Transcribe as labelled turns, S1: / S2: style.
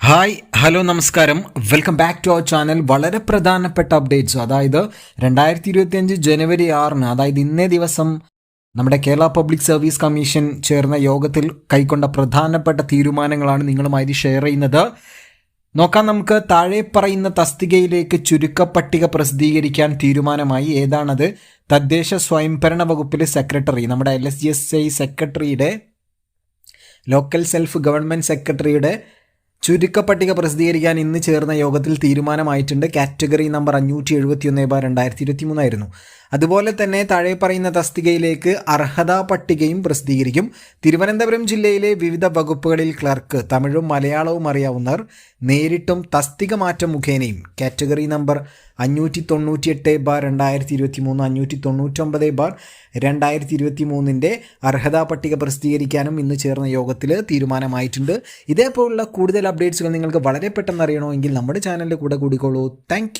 S1: Hi hello നമസ്കാരം, welcome back to our channel. വളരെ പ്രധാനപ്പെട്ട അപ്ഡേറ്റ്സ്, അതായത് 2025 ജനുവരി 6 അതായത് ഇന്നേ ദിവസം നമ്മുടെ കേരള പബ്ലിക് സർവീസ് കമ്മീഷൻ ചേർന്ന യോഗത്തിൽ കൈക്കൊണ്ട പ്രധാനപ്പെട്ട തീരുമാനങ്ങളാണ് നിങ്ങളുമായി ഷെയർ ചെയ്യുന്നത്. നോക്കാം നമുക്ക്. താഴെ പറയുന്ന തസ്തികയിലേക്ക് ചുരുക്കപ്പട്ടിക പ്രസിദ്ധീകരിക്കാൻ തീരുമാനമായി. ഏതാണത്? തദ്ദേശ സ്വയംഭരണ വകുപ്പിലെ സെക്രട്ടറി, നമ്മുടെ LSGSI സെക്രട്ടറിയുടെ, ലോക്കൽ സെൽഫ് ഗവൺമെൻറ് സെക്രട്ടറിയുടെ ചുരുക്കപ്പട്ടിക പ്രസിദ്ധീകരിക്കാൻ ഇന്ന് ചേർന്ന യോഗത്തിൽ തീരുമാനമായിട്ടുണ്ട്. കാറ്റഗറി നമ്പർ 571/2023 ആയിരുന്നു. അതുപോലെ തന്നെ താഴെ പറയുന്ന തസ്തികയിലേക്ക് അർഹതാ പട്ടികയും പ്രസിദ്ധീകരിക്കും. തിരുവനന്തപുരം ജില്ലയിലെ വിവിധ വകുപ്പുകളിൽ ക്ലർക്ക്, തമിഴും മലയാളവും അറിയാവുന്നവർ നേരിട്ടും തസ്തിക മാറ്റം മുഖേനയും കാറ്റഗറി നമ്പർ 598/2023, 599/2023 അർഹതാ പട്ടിക പ്രസിദ്ധീകരിക്കാനും ഇന്ന് ചേർന്ന യോഗത്തിൽ തീരുമാനമായിട്ടുണ്ട്. ഇതേപോലുള്ള കൂടുതൽ അപ്ഡേറ്റ്സുകൾ നിങ്ങൾക്ക് വളരെ പെട്ടെന്ന് അറിയണമെങ്കിൽ നമ്മുടെ ചാനലിൻ്റെ കൂടെ കൂടിക്കോളൂ. താങ്ക്